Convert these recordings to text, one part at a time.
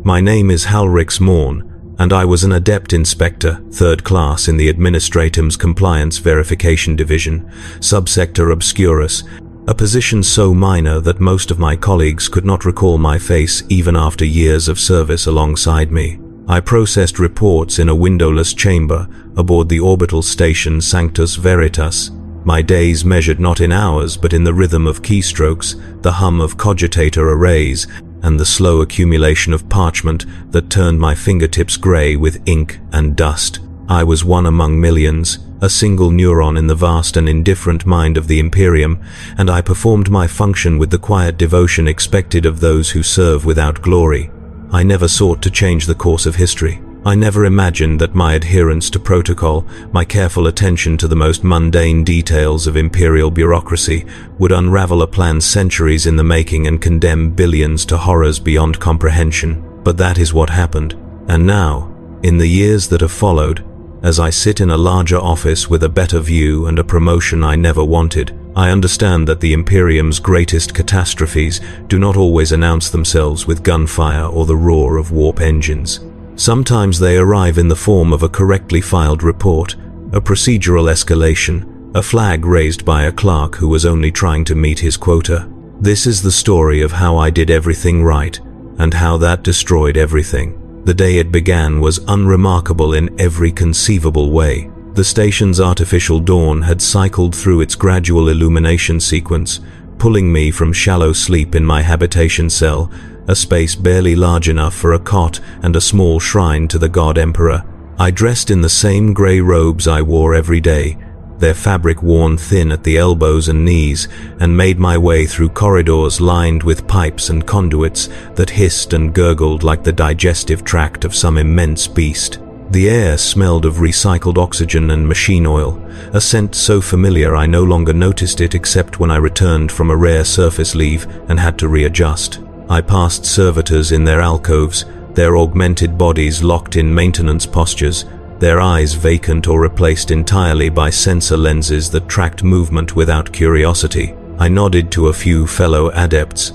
My name is Halrix Morn, and I was an Adept Inspector, 3rd class in the Administratum's Compliance Verification Division, subsector Obscurus, a position so minor that most of my colleagues could not recall my face even after years of service alongside me. I processed reports in a windowless chamber aboard the orbital station Sanctus Veritas. My days measured not in hours but in the rhythm of keystrokes, the hum of cogitator arrays, and the slow accumulation of parchment that turned my fingertips grey with ink and dust. I was one among millions, a single neuron in the vast and indifferent mind of the Imperium, and I performed my function with the quiet devotion expected of those who serve without glory. I never sought to change the course of history. I never imagined that my adherence to protocol, my careful attention to the most mundane details of imperial bureaucracy, would unravel a plan centuries in the making and condemn billions to horrors beyond comprehension. But that is what happened. And now, in the years that have followed, as I sit in a larger office with a better view and a promotion I never wanted, I understand that the Imperium's greatest catastrophes do not always announce themselves with gunfire or the roar of warp engines. Sometimes they arrive in the form of a correctly filed report, a procedural escalation, a flag raised by a clerk who was only trying to meet his quota. This is the story of how I did everything right, and how that destroyed everything. The day it began was unremarkable in every conceivable way. The station's artificial dawn had cycled through its gradual illumination sequence, pulling me from shallow sleep in my habitation cell, a space barely large enough for a cot and a small shrine to the God Emperor. I dressed in the same grey robes I wore every day, their fabric worn thin at the elbows and knees, and made my way through corridors lined with pipes and conduits that hissed and gurgled like the digestive tract of some immense beast. The air smelled of recycled oxygen and machine oil, a scent so familiar I no longer noticed it except when I returned from a rare surface leave and had to readjust. I passed servitors in their alcoves, their augmented bodies locked in maintenance postures, their eyes vacant or replaced entirely by sensor lenses that tracked movement without curiosity. I nodded to a few fellow adepts,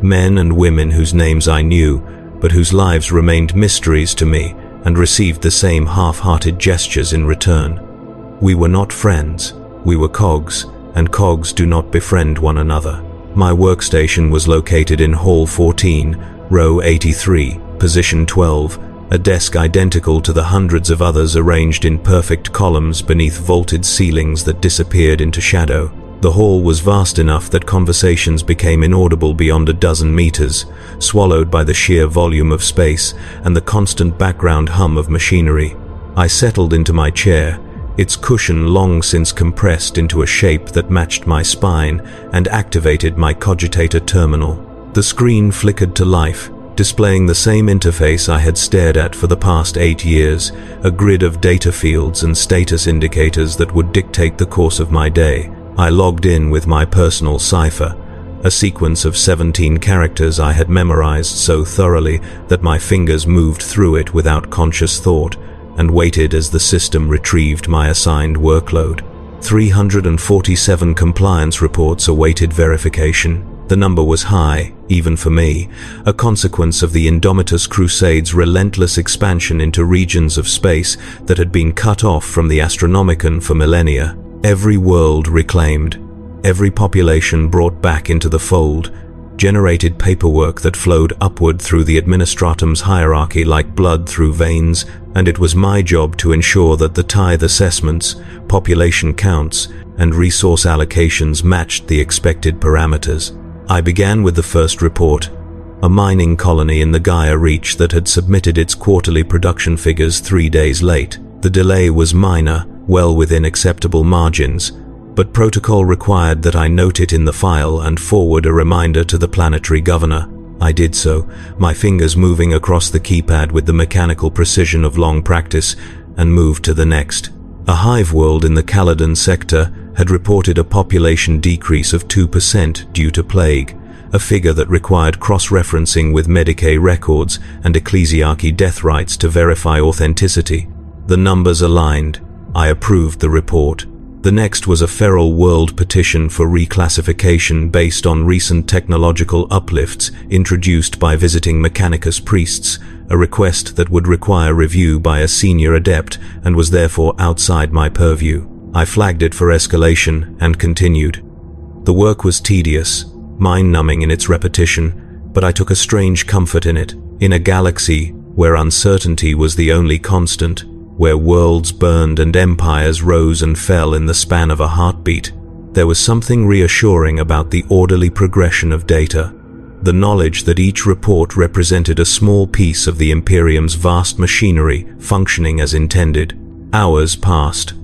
men and women whose names I knew, but whose lives remained mysteries to me, and received the same half-hearted gestures in return. We were not friends, we were cogs, and cogs do not befriend one another. My workstation was located in Hall 14, Row 83, Position 12, a desk identical to the hundreds of others arranged in perfect columns beneath vaulted ceilings that disappeared into shadow. The hall was vast enough that conversations became inaudible beyond a dozen meters, swallowed by the sheer volume of space and the constant background hum of machinery. I settled into my chair, its cushion long since compressed into a shape that matched my spine, and activated my cogitator terminal. The screen flickered to life, displaying the same interface I had stared at for the past 8 years, a grid of data fields and status indicators that would dictate the course of my day. I logged in with my personal cipher, a sequence of 17 characters I had memorized so thoroughly that my fingers moved through it without conscious thought, and waited as the system retrieved my assigned workload. 347 compliance reports awaited verification. The number was high, even for me, a consequence of the Indomitus Crusade's relentless expansion into regions of space that had been cut off from the Astronomicon for millennia. Every world reclaimed, every population brought back into the fold, generated paperwork that flowed upward through the Administratum's hierarchy like blood through veins, and it was my job to ensure that the tithe assessments, population counts, and resource allocations matched the expected parameters. I began with the first report, a mining colony in the Gaia Reach that had submitted its quarterly production figures 3 days late. The delay was minor, well within acceptable margins, but protocol required that I note it in the file and forward a reminder to the planetary governor. I did so, my fingers moving across the keypad with the mechanical precision of long practice, and moved to the next. A hive world in the Caledon sector had reported a population decrease of 2% due to plague, a figure that required cross-referencing with Medicaid records and ecclesiarchy death rites to verify authenticity. The numbers aligned. I approved the report. The next was a feral world petition for reclassification based on recent technological uplifts introduced by visiting Mechanicus priests, a request that would require review by a senior adept and was therefore outside my purview. I flagged it for escalation and continued. The work was tedious, mind-numbing in its repetition, but I took a strange comfort in it. In a galaxy where uncertainty was the only constant, where worlds burned and empires rose and fell in the span of a heartbeat, there was something reassuring about the orderly progression of data. The knowledge that each report represented a small piece of the Imperium's vast machinery functioning as intended. Hours passed.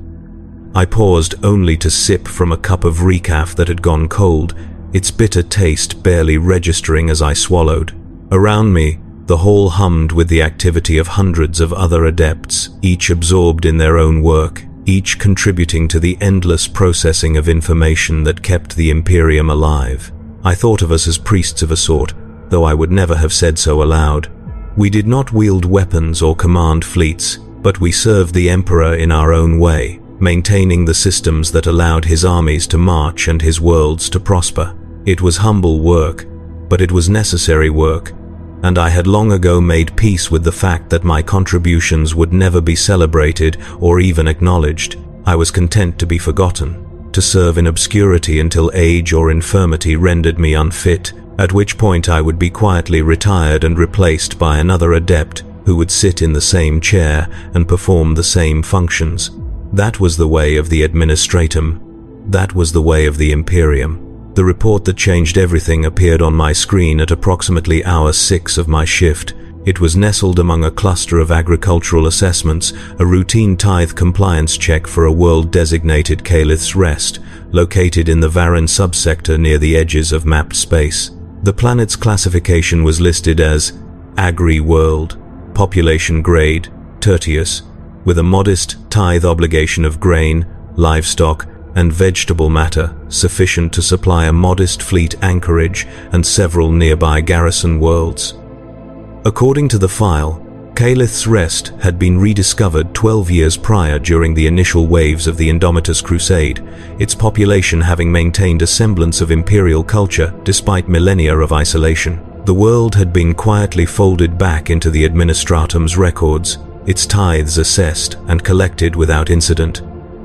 I paused only to sip from a cup of recaf that had gone cold, its bitter taste barely registering as I swallowed. Around me, the hall hummed with the activity of hundreds of other adepts, each absorbed in their own work, each contributing to the endless processing of information that kept the Imperium alive. I thought of us as priests of a sort, though I would never have said so aloud. We did not wield weapons or command fleets, but we served the Emperor in our own way, maintaining the systems that allowed his armies to march and his worlds to prosper. It was humble work, but it was necessary work, and I had long ago made peace with the fact that my contributions would never be celebrated or even acknowledged. I was content to be forgotten, to serve in obscurity until age or infirmity rendered me unfit, at which point I would be quietly retired and replaced by another adept who would sit in the same chair and perform the same functions. That was the way of the Administratum. That was the way of the Imperium. The report that changed everything appeared on my screen at approximately hour 6 of my shift. It was nestled among a cluster of agricultural assessments, a routine tithe compliance check for a world-designated Calith's Rest, located in the Varan subsector near the edges of mapped space. The planet's classification was listed as Agri-World, population grade, Tertius, with a modest tithe obligation of grain, livestock, and vegetable matter sufficient to supply a modest fleet anchorage and several nearby garrison worlds. According to the file, Calith's Rest had been rediscovered 12 years prior during the initial waves of the Indomitus Crusade, its population having maintained a semblance of imperial culture despite millennia of isolation. The world had been quietly folded back into the Administratum's records, its tithes assessed and collected without incident.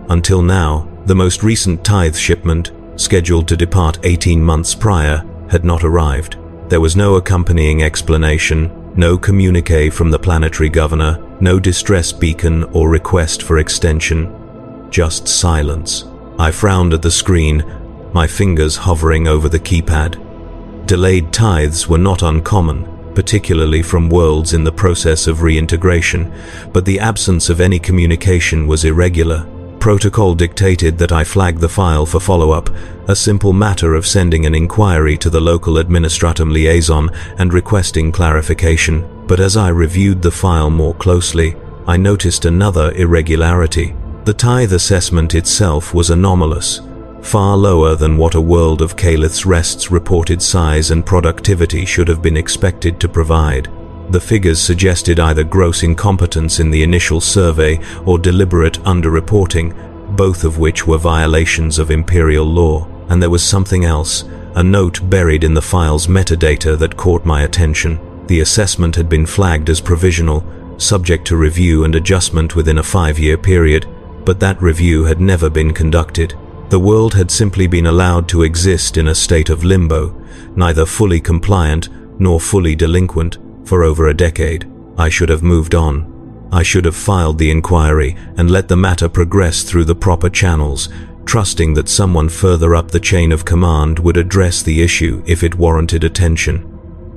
Until now, the most recent tithe shipment, scheduled to depart 18 months prior, had not arrived. There was no accompanying explanation, no communique from the planetary governor, no distress beacon or request for extension. Just silence. I frowned at the screen, my fingers hovering over the keypad. Delayed tithes were not uncommon, particularly from worlds in the process of reintegration, but the absence of any communication was irregular. Protocol dictated that I flag the file for follow-up, a simple matter of sending an inquiry to the local Administratum liaison and requesting clarification. But as I reviewed the file more closely, I noticed another irregularity. The tithe assessment itself was anomalous, far lower than what a world of Calith's Rest's reported size and productivity should have been expected to provide. The figures suggested either gross incompetence in the initial survey or deliberate underreporting, both of which were violations of imperial law. And there was something else, a note buried in the file's metadata that caught my attention. The assessment had been flagged as provisional, subject to review and adjustment within a 5-year period, but that review had never been conducted. The world had simply been allowed to exist in a state of limbo, neither fully compliant nor fully delinquent, for over a decade. I should have moved on. I should have filed the inquiry and let the matter progress through the proper channels, trusting that someone further up the chain of command would address the issue if it warranted attention.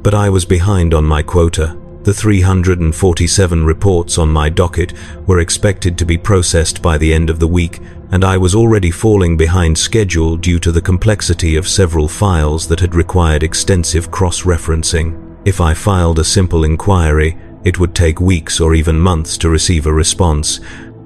But I was behind on my quota. The 347 reports on my docket were expected to be processed by the end of the week, and I was already falling behind schedule due to the complexity of several files that had required extensive cross-referencing. If I filed a simple inquiry, it would take weeks or even months to receive a response,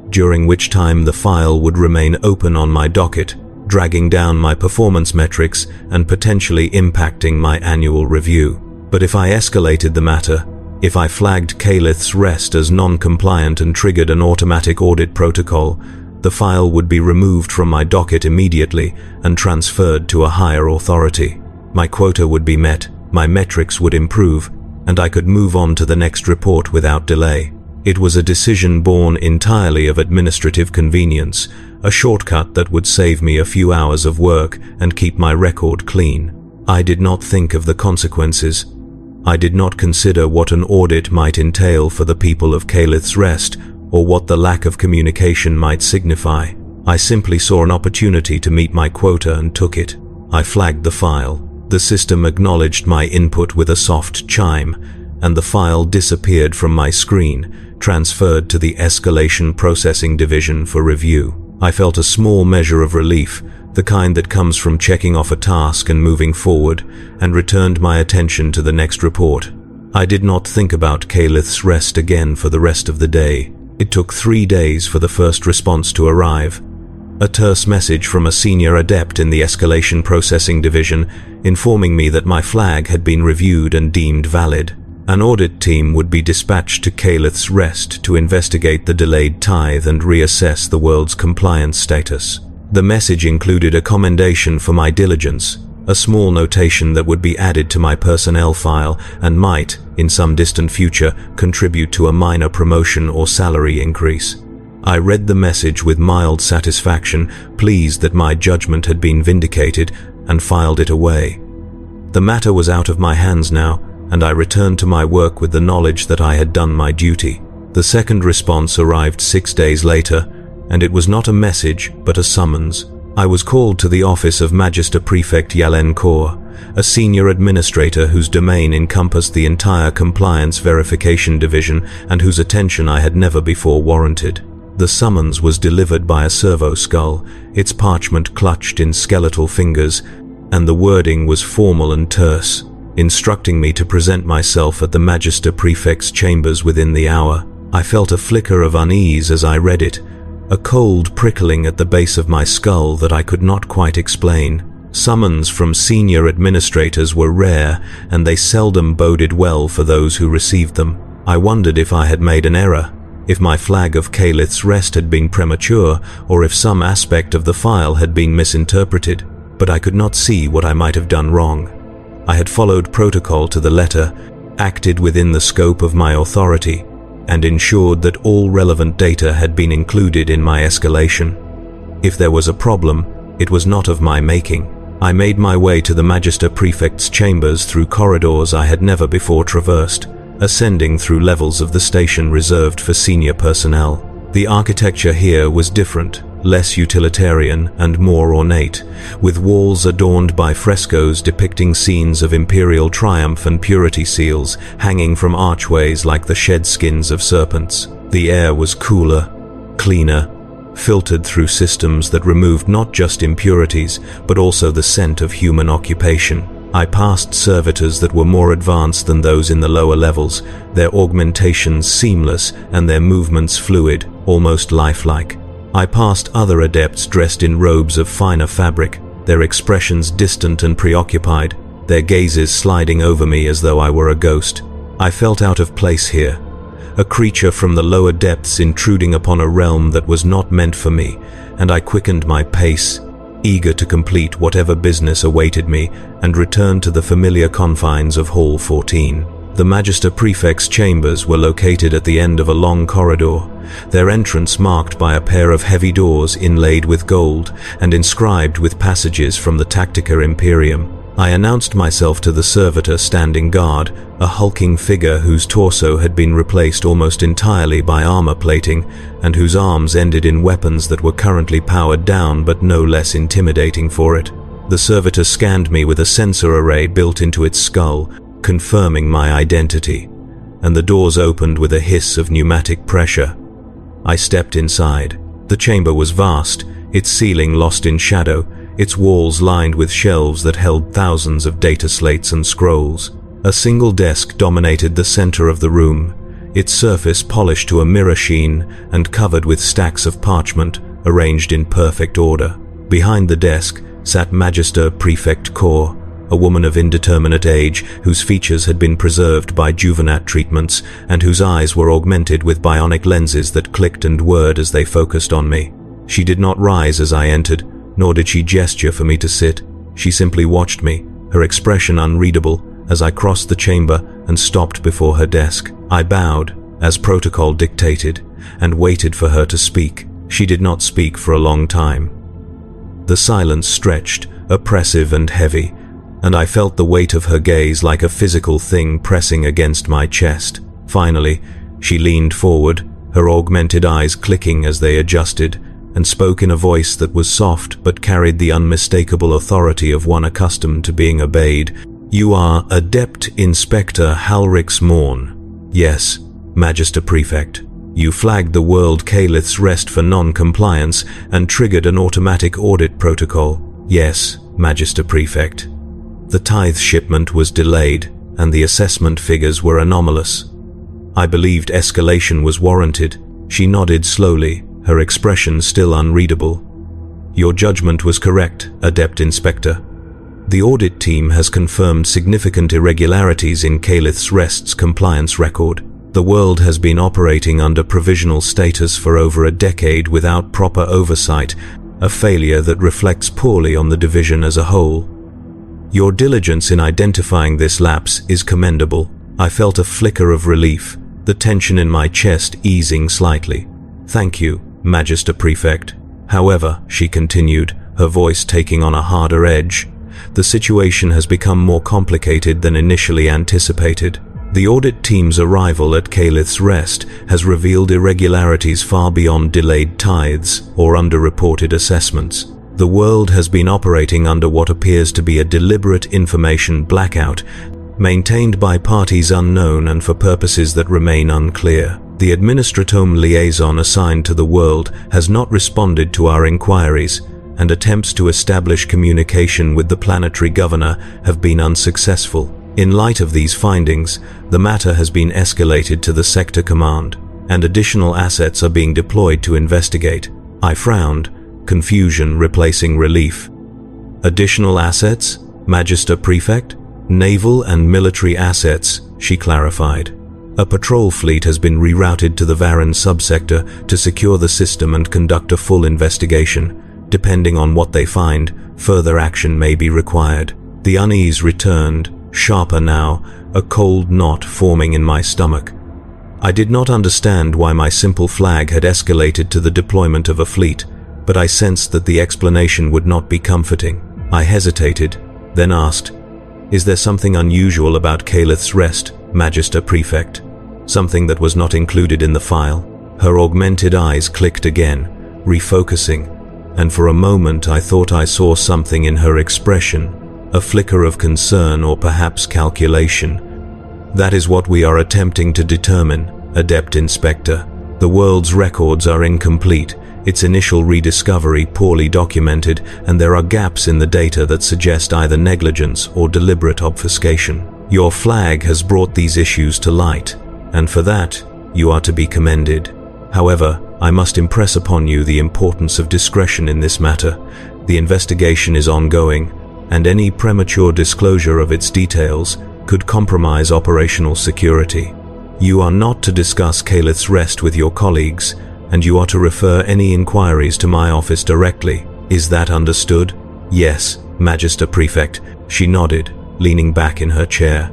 during which time the file would remain open on my docket, dragging down my performance metrics and potentially impacting my annual review. But if I escalated the matter, if I flagged Calith's Rest as non-compliant and triggered an automatic audit protocol, The file would be removed from my docket immediately and transferred to a higher authority. My quota would be met, my metrics would improve, and I could move on to the next report without delay. It was a decision born entirely of administrative convenience, a shortcut that would save me a few hours of work and keep my record clean. I did not think of the consequences. I did not consider what an audit might entail for the people of Calith's Rest, or what the lack of communication might signify. I simply saw an opportunity to meet my quota and took it. I flagged the file. The system acknowledged my input with a soft chime, and the file disappeared from my screen, transferred to the Escalation Processing Division for review. I felt a small measure of relief, the kind that comes from checking off a task and moving forward, and returned my attention to the next report. I did not think about Calith's Rest again for the rest of the day. It took 3 days for the first response to arrive. A terse message from a senior adept in the Escalation Processing Division informing me that my flag had been reviewed and deemed valid. An audit team would be dispatched to Calith's Rest to investigate the delayed tithe and reassess the world's compliance status. The message included a commendation for my diligence, a small notation that would be added to my personnel file and might, in some distant future, contribute to a minor promotion or salary increase. I read the message with mild satisfaction, pleased that my judgment had been vindicated, and filed it away. The matter was out of my hands now, and I returned to my work with the knowledge that I had done my duty. The second response arrived 6 days later, and it was not a message, but a summons. I was called to the office of Magister Prefect Yalen Kaur, a senior administrator whose domain encompassed the entire Compliance Verification Division and whose attention I had never before warranted. The summons was delivered by a servo skull, its parchment clutched in skeletal fingers, and the wording was formal and terse, instructing me to present myself at the Magister Prefect's chambers within the hour. I felt a flicker of unease as I read it, a cold prickling at the base of my skull that I could not quite explain. Summons from senior administrators were rare, and they seldom boded well for those who received them. I wondered if I had made an error, if my flag of Calith's Rest had been premature, or if some aspect of the file had been misinterpreted, but I could not see what I might have done wrong. I had followed protocol to the letter, acted within the scope of my authority, and ensured that all relevant data had been included in my escalation. If there was a problem, it was not of my making. I made my way to the Magister Prefect's chambers through corridors I had never before traversed, ascending through levels of the station reserved for senior personnel. The architecture here was different, less utilitarian and more ornate, with walls adorned by frescoes depicting scenes of imperial triumph and purity seals hanging from archways like the shed skins of serpents. The air was cooler, cleaner, filtered through systems that removed not just impurities, but also the scent of human occupation. I passed servitors that were more advanced than those in the lower levels, their augmentations seamless and their movements fluid, almost lifelike. I passed other adepts dressed in robes of finer fabric, their expressions distant and preoccupied, their gazes sliding over me as though I were a ghost. I felt out of place here, a creature from the lower depths intruding upon a realm that was not meant for me, and I quickened my pace, eager to complete whatever business awaited me and return to the familiar confines of Hall 14. The Magister Prefect's chambers were located at the end of a long corridor, their entrance marked by a pair of heavy doors inlaid with gold and inscribed with passages from the Tactica Imperium. I announced myself to the servitor standing guard, a hulking figure whose torso had been replaced almost entirely by armor plating and whose arms ended in weapons that were currently powered down but no less intimidating for it. The servitor scanned me with a sensor array built into its skull, confirming my identity, and the doors opened with a hiss of pneumatic pressure. I stepped inside. The chamber was vast, its ceiling lost in shadow, its walls lined with shelves that held thousands of data slates and scrolls. A single desk dominated the center of the room, its surface polished to a mirror sheen and covered with stacks of parchment arranged in perfect order. Behind the desk sat Magister Prefect Kaur, a woman of indeterminate age whose features had been preserved by Juvenat treatments and whose eyes were augmented with bionic lenses that clicked and whirred as they focused on me. She did not rise as I entered, nor did she gesture for me to sit. She simply watched me, her expression unreadable, as I crossed the chamber and stopped before her desk. I bowed, as protocol dictated, and waited for her to speak. She did not speak for a long time. The silence stretched, oppressive and heavy, and I felt the weight of her gaze like a physical thing pressing against my chest. Finally, she leaned forward, her augmented eyes clicking as they adjusted, and spoke in a voice that was soft but carried the unmistakable authority of one accustomed to being obeyed. "You are Adept Inspector Halrix Morn." "Yes, Magister Prefect." "You flagged the World Calith's Rest for non-compliance and triggered an automatic audit protocol." "Yes, Magister Prefect." "The tithe shipment was delayed, and the assessment figures were anomalous." I believed escalation was warranted. She nodded slowly, her expression still unreadable. "Your judgment was correct, Adept Inspector. The audit team has confirmed significant irregularities in Calith's Rest's compliance record. The world has been operating under provisional status for over a decade without proper oversight, a failure that reflects poorly on the division as a whole. Your diligence in identifying this lapse is commendable." I felt a flicker of relief, the tension in my chest easing slightly. "Thank you, Magister Prefect. However," she continued, her voice taking on a harder edge, "the situation has become more complicated than initially anticipated. The audit team's arrival at Calith's Rest has revealed irregularities far beyond delayed tithes or underreported assessments. The world has been operating under what appears to be a deliberate information blackout, maintained by parties unknown and for purposes that remain unclear. The Administratum liaison assigned to the world has not responded to our inquiries, and attempts to establish communication with the planetary governor have been unsuccessful. In light of these findings, the matter has been escalated to the Sector Command, and additional assets are being deployed to investigate." I frowned, confusion replacing relief. "Additional assets, Magister Prefect?" "Naval and military assets," she clarified. "A patrol fleet has been rerouted to the Varan subsector to secure the system and conduct a full investigation. Depending on what they find, further action may be required." The unease returned, sharper now, a cold knot forming in my stomach. I did not understand why my simple flag had escalated to the deployment of a fleet, but I sensed that the explanation would not be comforting. I hesitated, then asked, "Is there something unusual about Calith's Rest, Magister Prefect? Something that was not included in the file?" Her augmented eyes clicked again, refocusing, and for a moment I thought I saw something in her expression, a flicker of concern or perhaps calculation. "That is what we are attempting to determine, Adept Inspector. The world's records are incomplete, its initial rediscovery poorly documented, and there are gaps in the data that suggest either negligence or deliberate obfuscation. Your flag has brought these issues to light, and for that, you are to be commended. However, I must impress upon you the importance of discretion in this matter. The investigation is ongoing, and any premature disclosure of its details could compromise operational security. You are not to discuss Calith's Rest with your colleagues, and you are to refer any inquiries to my office directly. Is that understood?" "Yes, Magister Prefect," she nodded, leaning back in her chair.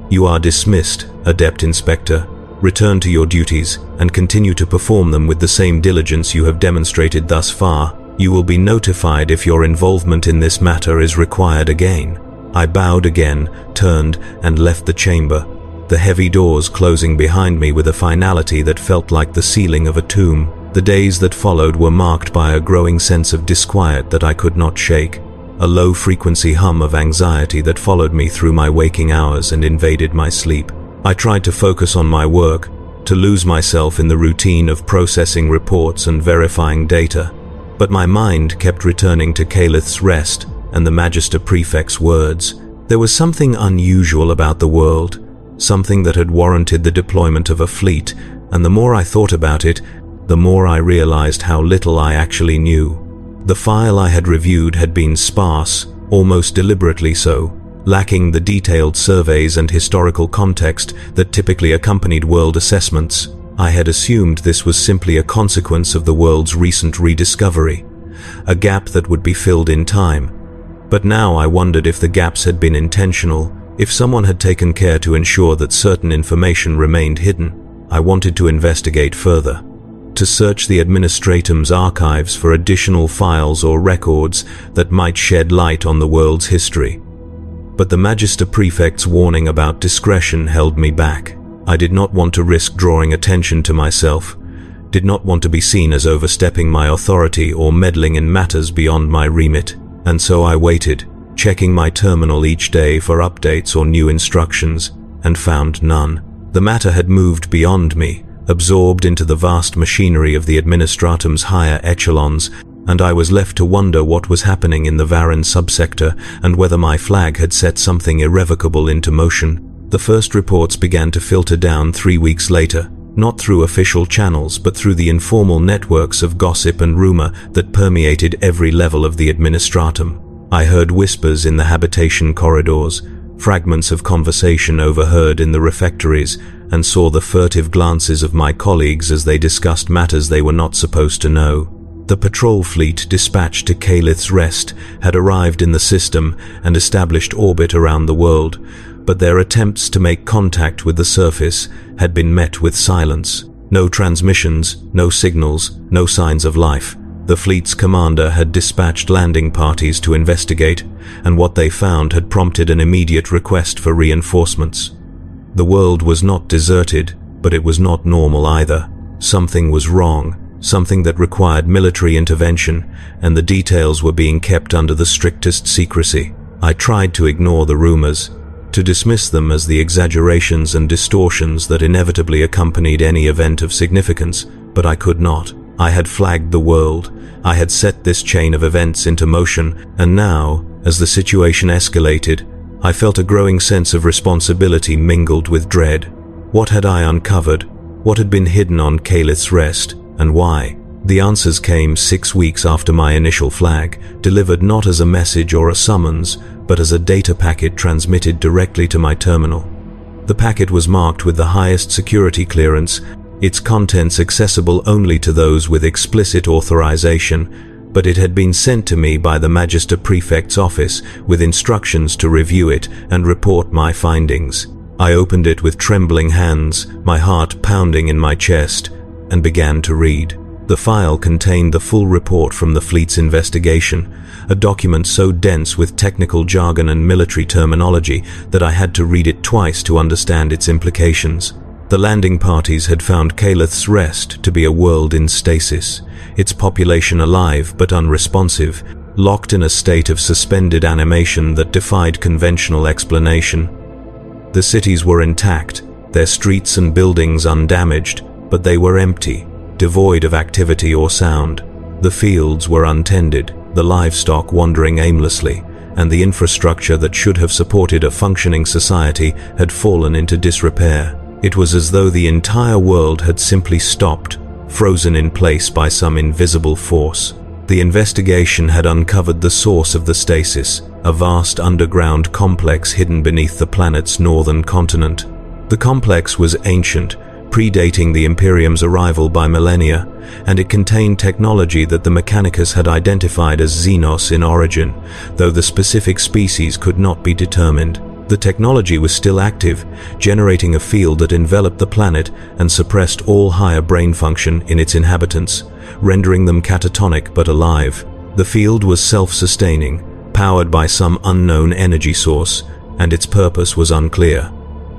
"You are dismissed, Adept Inspector. Return to your duties, and continue to perform them with the same diligence you have demonstrated thus far. You will be notified if your involvement in this matter is required again." I bowed again, turned, and left the chamber, the heavy doors closing behind me with a finality that felt like the sealing of a tomb. The days that followed were marked by a growing sense of disquiet that I could not shake, a low-frequency hum of anxiety that followed me through my waking hours and invaded my sleep. I tried to focus on my work, to lose myself in the routine of processing reports and verifying data, but my mind kept returning to Calith's Rest and the Magister Prefect's words. There was something unusual about the world, something that had warranted the deployment of a fleet, and the more I thought about it, the more I realized how little I actually knew. The file I had reviewed had been sparse, almost deliberately so, lacking the detailed surveys and historical context that typically accompanied world assessments. I had assumed this was simply a consequence of the world's recent rediscovery, a gap that would be filled in time. But now I wondered if the gaps had been intentional, if someone had taken care to ensure that certain information remained hidden. I wanted to investigate further, to search the Administratum's archives for additional files or records that might shed light on the world's history. But the Magister Prefect's warning about discretion held me back. I did not want to risk drawing attention to myself, did not want to be seen as overstepping my authority or meddling in matters beyond my remit, and so I waited, checking my terminal each day for updates or new instructions, and found none. The matter had moved beyond me, absorbed into the vast machinery of the Administratum's higher echelons, and I was left to wonder what was happening in the Varan subsector and whether my flag had set something irrevocable into motion. The first reports began to filter down 3 weeks later, not through official channels but through the informal networks of gossip and rumor that permeated every level of the Administratum. I heard whispers in the habitation corridors, fragments of conversation overheard in the refectories, and saw the furtive glances of my colleagues as they discussed matters they were not supposed to know. The patrol fleet dispatched to Calith's Rest had arrived in the system and established orbit around the world, but their attempts to make contact with the surface had been met with silence. No transmissions, no signals, no signs of life. The fleet's commander had dispatched landing parties to investigate, and what they found had prompted an immediate request for reinforcements. The world was not deserted, but it was not normal either. Something was wrong, something that required military intervention, and the details were being kept under the strictest secrecy. I tried to ignore the rumors, to dismiss them as the exaggerations and distortions that inevitably accompanied any event of significance, but I could not. I had flagged the world, I had set this chain of events into motion, and now, as the situation escalated, I felt a growing sense of responsibility mingled with dread. What had I uncovered? What had been hidden on Calith's Rest, and why? The answers came 6 weeks after my initial flag, delivered not as a message or a summons, but as a data packet transmitted directly to my terminal. The packet was marked with the highest security clearance, its contents accessible only to those with explicit authorization, but it had been sent to me by the Magister Prefect's office with instructions to review it and report my findings. I opened it with trembling hands, my heart pounding in my chest, and began to read. The file contained the full report from the fleet's investigation, a document so dense with technical jargon and military terminology that I had to read it twice to understand its implications. The landing parties had found Calith's Rest to be a world in stasis, its population alive but unresponsive, locked in a state of suspended animation that defied conventional explanation. The cities were intact, their streets and buildings undamaged, but they were empty, devoid of activity or sound. The fields were untended, the livestock wandering aimlessly, and the infrastructure that should have supported a functioning society had fallen into disrepair. It was as though the entire world had simply stopped, frozen in place by some invisible force. The investigation had uncovered the source of the stasis, a vast underground complex hidden beneath the planet's northern continent. The complex was ancient, predating the Imperium's arrival by millennia, and it contained technology that the Mechanicus had identified as Xenos in origin, though the specific species could not be determined. The technology was still active, generating a field that enveloped the planet and suppressed all higher brain function in its inhabitants, rendering them catatonic but alive. The field was self-sustaining, powered by some unknown energy source, and its purpose was unclear.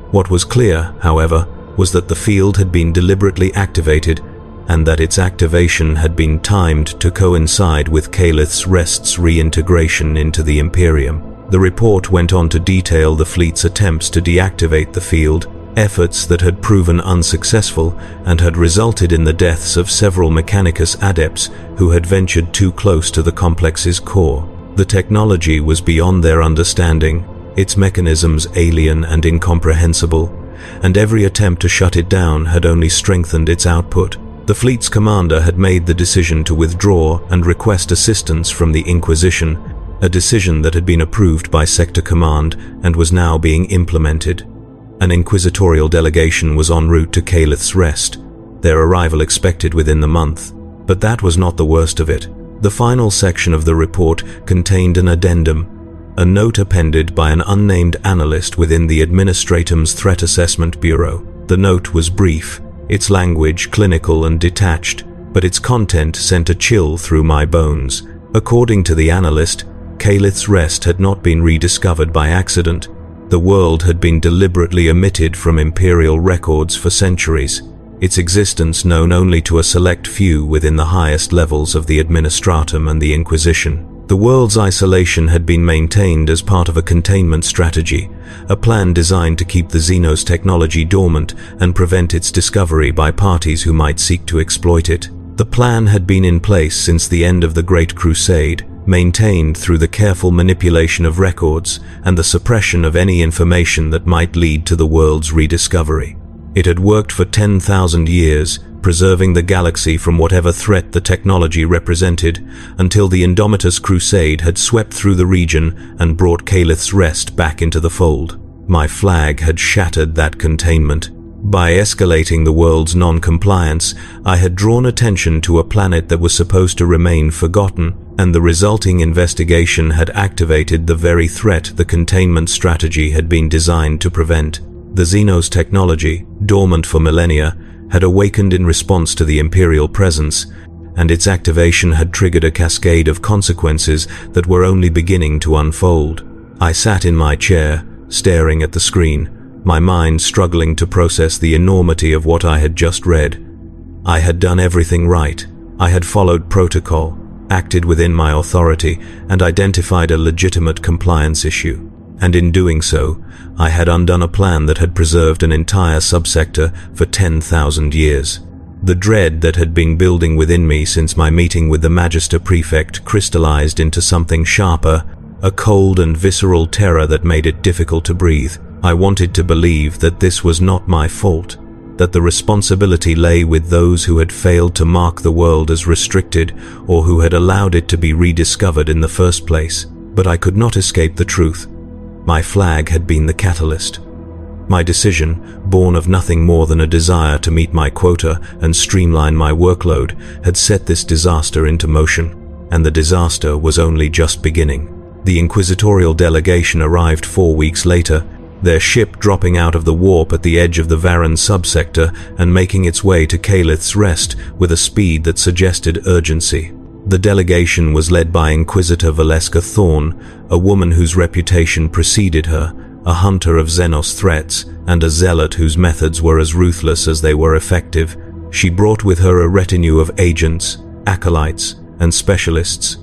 What was clear, however, was that the field had been deliberately activated, and that its activation had been timed to coincide with Calith's Rest's reintegration into the Imperium. The report went on to detail the fleet's attempts to deactivate the field, efforts that had proven unsuccessful and had resulted in the deaths of several Mechanicus adepts who had ventured too close to the complex's core. The technology was beyond their understanding, its mechanisms alien and incomprehensible, and every attempt to shut it down had only strengthened its output. The fleet's commander had made the decision to withdraw and request assistance from the Inquisition, a decision that had been approved by Sector Command and was now being implemented. An inquisitorial delegation was en route to Calith's Rest, their arrival expected within the month. But that was not the worst of it. The final section of the report contained an addendum, a note appended by an unnamed analyst within the Administratum's Threat Assessment Bureau. The note was brief, its language clinical and detached, but its content sent a chill through my bones. According to the analyst, Calith's Rest had not been rediscovered by accident. The world had been deliberately omitted from imperial records for centuries, its existence known only to a select few within the highest levels of the Administratum and the Inquisition. The world's isolation had been maintained as part of a containment strategy, a plan designed to keep the Xenos technology dormant and prevent its discovery by parties who might seek to exploit it. The plan had been in place since the end of the Great Crusade, maintained through the careful manipulation of records and the suppression of any information that might lead to the world's rediscovery. It had worked for 10,000 years, preserving the galaxy from whatever threat the technology represented, until the Indomitus Crusade had swept through the region and brought Calith's Rest back into the fold. My flag had shattered that containment. By escalating the world's non-compliance, I had drawn attention to a planet that was supposed to remain forgotten, and the resulting investigation had activated the very threat the containment strategy had been designed to prevent. The Xenos technology, dormant for millennia, had awakened in response to the Imperial presence, and its activation had triggered a cascade of consequences that were only beginning to unfold. I sat in my chair, staring at the screen, my mind struggling to process the enormity of what I had just read. I had done everything right. I had followed protocol, acted within my authority, and identified a legitimate compliance issue. And in doing so, I had undone a plan that had preserved an entire subsector for 10,000 years. The dread that had been building within me since my meeting with the Magister Prefect crystallized into something sharper, a cold and visceral terror that made it difficult to breathe. I wanted to believe that this was not my fault, that the responsibility lay with those who had failed to mark the world as restricted or who had allowed it to be rediscovered in the first place. But I could not escape the truth. My flag had been the catalyst. My decision, born of nothing more than a desire to meet my quota and streamline my workload, had set this disaster into motion, and the disaster was only just beginning. The inquisitorial delegation arrived 4 weeks later, their ship dropping out of the warp at the edge of the Varan subsector and making its way to Calith's Rest with a speed that suggested urgency. The delegation was led by Inquisitor Valeska Thorn, a woman whose reputation preceded her, a hunter of Xenos threats, and a zealot whose methods were as ruthless as they were effective. She brought with her a retinue of agents, acolytes, and specialists,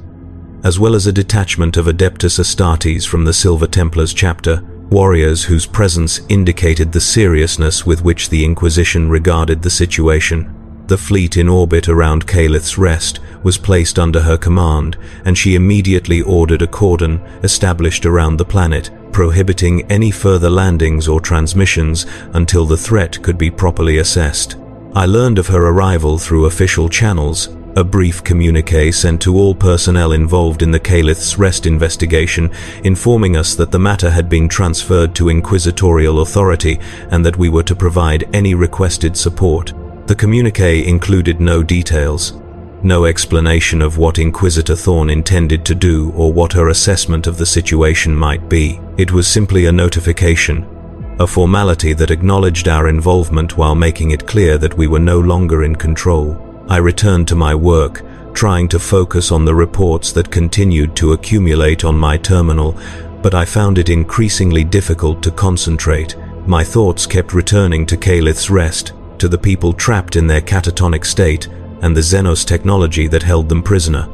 as well as a detachment of Adeptus Astartes from the Silver Templars chapter, warriors whose presence indicated the seriousness with which the Inquisition regarded the situation. The fleet in orbit around Calith's Rest was placed under her command, and she immediately ordered a cordon established around the planet, prohibiting any further landings or transmissions until the threat could be properly assessed. I learned of her arrival through official channels, a brief communiqué sent to all personnel involved in the Calith's Rest investigation, informing us that the matter had been transferred to inquisitorial authority and that we were to provide any requested support. The communiqué included no details, no explanation of what Inquisitor Thorn intended to do or what her assessment of the situation might be. It was simply a notification, a formality that acknowledged our involvement while making it clear that we were no longer in control. I returned to my work, trying to focus on the reports that continued to accumulate on my terminal, but I found it increasingly difficult to concentrate. My thoughts kept returning to Calith's Rest, to the people trapped in their catatonic state, and the Xenos technology that held them prisoner.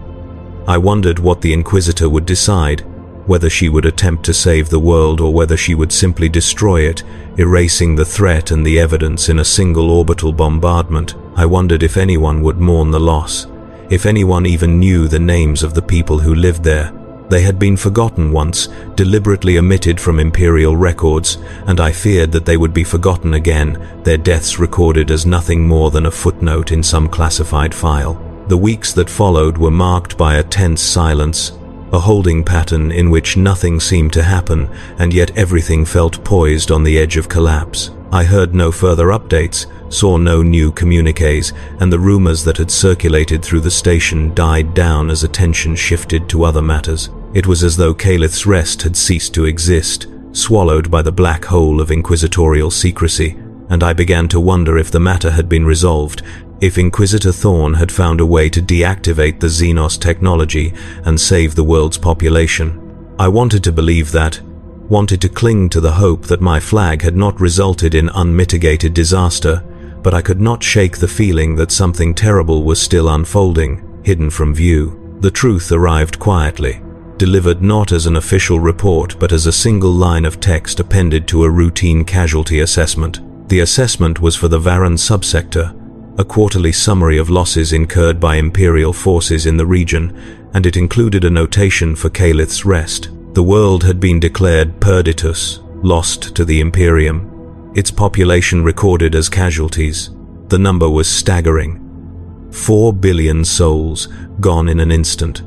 I wondered what the Inquisitor would decide, whether she would attempt to save the world or whether she would simply destroy it, erasing the threat and the evidence in a single orbital bombardment. I wondered if anyone would mourn the loss, if anyone even knew the names of the people who lived there. They had been forgotten once, deliberately omitted from Imperial records, and I feared that they would be forgotten again, their deaths recorded as nothing more than a footnote in some classified file. The weeks that followed were marked by a tense silence, a holding pattern in which nothing seemed to happen, and yet everything felt poised on the edge of collapse. I heard no further updates, saw no new communiques, and the rumors that had circulated through the station died down as attention shifted to other matters. It was as though Calith's Rest had ceased to exist, swallowed by the black hole of inquisitorial secrecy, and I began to wonder if the matter had been resolved, if Inquisitor Thorn had found a way to deactivate the Xenos technology and save the world's population. I wanted to believe that, wanted to cling to the hope that my flag had not resulted in unmitigated disaster, but I could not shake the feeling that something terrible was still unfolding, hidden from view. The truth arrived quietly, delivered not as an official report but as a single line of text appended to a routine casualty assessment. The assessment was for the Varan subsector, a quarterly summary of losses incurred by Imperial forces in the region, and it included a notation for Calith's Rest. The world had been declared perditus, lost to the Imperium, its population recorded as casualties. The number was staggering. 4 billion souls, gone in an instant.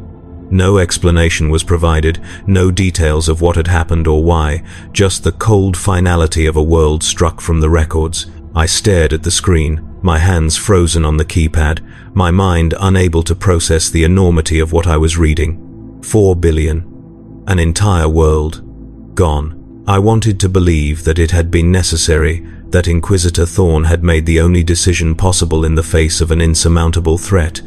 No explanation was provided, no details of what had happened or why, just the cold finality of a world struck from the records. I stared at the screen, my hands frozen on the keypad, my mind unable to process the enormity of what I was reading. 4 billion. An entire world. Gone. I wanted to believe that it had been necessary, that Inquisitor Thorn had made the only decision possible in the face of an insurmountable threat,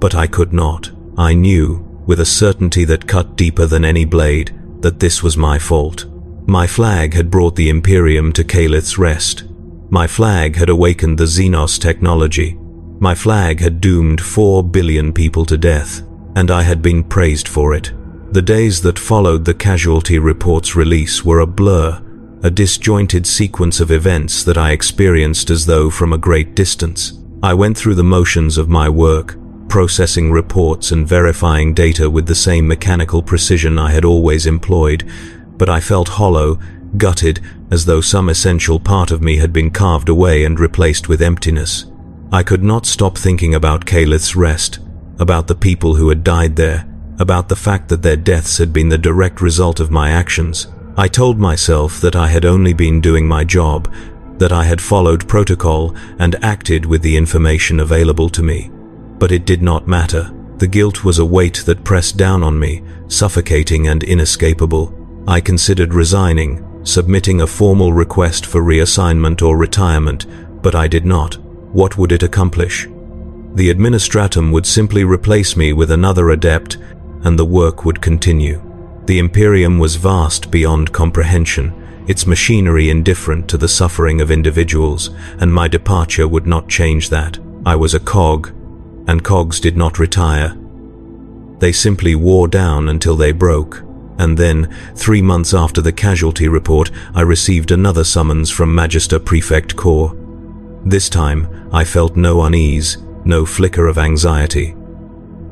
but I could not. I knew, with a certainty that cut deeper than any blade, that this was my fault. My flag had brought the Imperium to Calith's Rest. My flag had awakened the Xenos technology. My flag had doomed 4 billion people to death, and I had been praised for it. The days that followed the casualty report's release were a blur, a disjointed sequence of events that I experienced as though from a great distance. I went through the motions of my work, processing reports and verifying data with the same mechanical precision I had always employed, but I felt hollow, gutted, as though some essential part of me had been carved away and replaced with emptiness. I could not stop thinking about Calith's Rest, about the people who had died there, about the fact that their deaths had been the direct result of my actions. I told myself that I had only been doing my job, that I had followed protocol and acted with the information available to me. But it did not matter. The guilt was a weight that pressed down on me, suffocating and inescapable. I considered resigning, submitting a formal request for reassignment or retirement, but I did not. What would it accomplish? The Administratum would simply replace me with another adept, and the work would continue. The Imperium was vast beyond comprehension, its machinery indifferent to the suffering of individuals, and my departure would not change that. I was a cog, and cogs did not retire. They simply wore down until they broke. And then, 3 months after the casualty report, I received another summons from Magister Prefect Corps. This time, I felt no unease, no flicker of anxiety.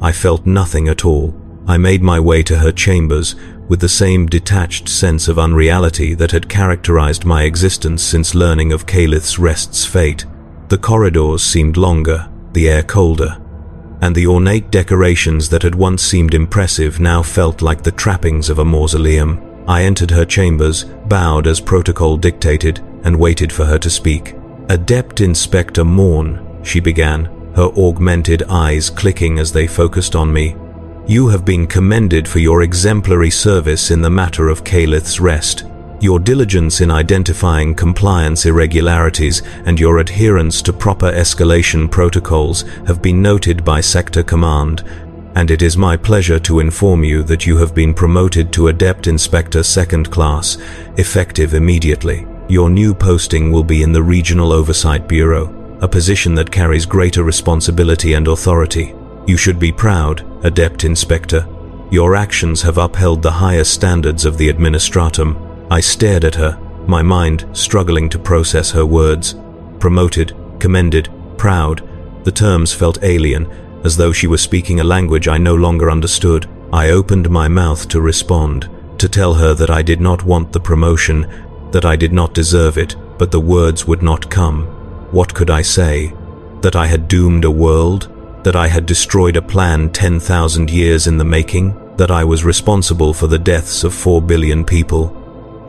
I felt nothing at all. I made my way to her chambers with the same detached sense of unreality that had characterized my existence since learning of Calith's Rest's fate. The corridors seemed longer, the air colder, and the ornate decorations that had once seemed impressive now felt like the trappings of a mausoleum. I entered her chambers, bowed as protocol dictated, and waited for her to speak. "Adept Inspector Morn," she began, her augmented eyes clicking as they focused on me. "You have been commended for your exemplary service in the matter of Calith's Rest. Your diligence in identifying compliance irregularities and your adherence to proper escalation protocols have been noted by Sector Command, and it is my pleasure to inform you that you have been promoted to Adept Inspector 2nd Class, effective immediately. Your new posting will be in the Regional Oversight Bureau, a position that carries greater responsibility and authority. You should be proud, Adept Inspector. Your actions have upheld the highest standards of the Administratum." I stared at her, my mind struggling to process her words. Promoted, commended, proud. The terms felt alien, as though she was speaking a language I no longer understood. I opened my mouth to respond, to tell her that I did not want the promotion, that I did not deserve it, but the words would not come. What could I say? That I had doomed a world? That I had destroyed a plan 10,000 years in the making? That I was responsible for the deaths of 4 billion people?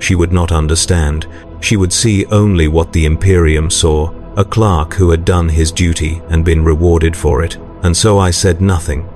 She would not understand. She would see only what the Imperium saw, a clerk who had done his duty and been rewarded for it, and so I said nothing.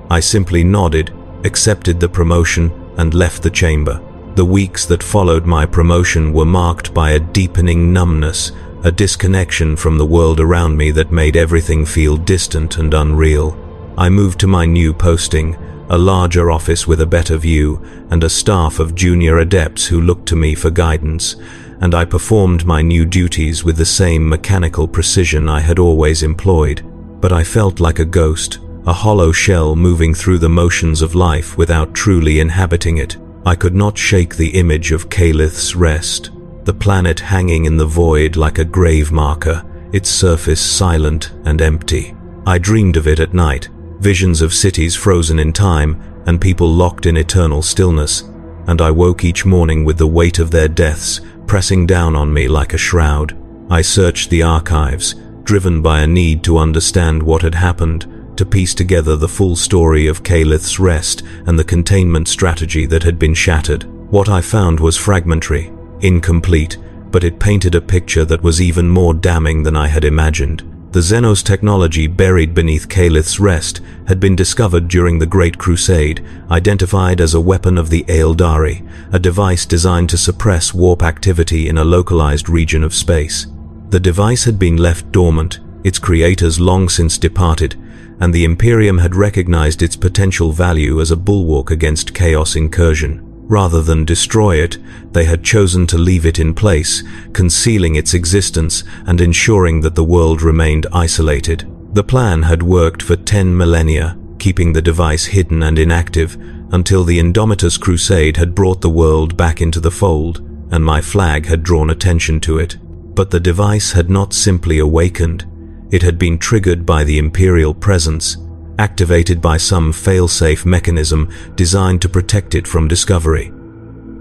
I simply nodded, accepted the promotion, and left the chamber. The weeks that followed my promotion were marked by a deepening numbness, a disconnection from the world around me that made everything feel distant and unreal. I moved to my new posting, a larger office with a better view, and a staff of junior adepts who looked to me for guidance, and I performed my new duties with the same mechanical precision I had always employed. But I felt like a ghost, a hollow shell moving through the motions of life without truly inhabiting it. I could not shake the image of Calith's Rest, the planet hanging in the void like a grave marker, its surface silent and empty. I dreamed of it at night, visions of cities frozen in time and people locked in eternal stillness, and I woke each morning with the weight of their deaths pressing down on me like a shroud. I searched the archives, driven by a need to understand what had happened, to piece together the full story of Calith's Rest and the containment strategy that had been shattered. What I found was fragmentary, incomplete, but it painted a picture that was even more damning than I had imagined. The Xenos technology buried beneath Calith's Rest had been discovered during the Great Crusade, identified as a weapon of the Aeldari, a device designed to suppress warp activity in a localized region of space. The device had been left dormant, its creators long since departed, and the Imperium had recognized its potential value as a bulwark against chaos incursion. Rather than destroy it, they had chosen to leave it in place, concealing its existence and ensuring that the world remained isolated. The plan had worked for 10 millennia, keeping the device hidden and inactive, until the Indomitus Crusade had brought the world back into the fold, and my flag had drawn attention to it. But the device had not simply awakened. It had been triggered by the Imperial presence, activated by some fail-safe mechanism designed to protect it from discovery.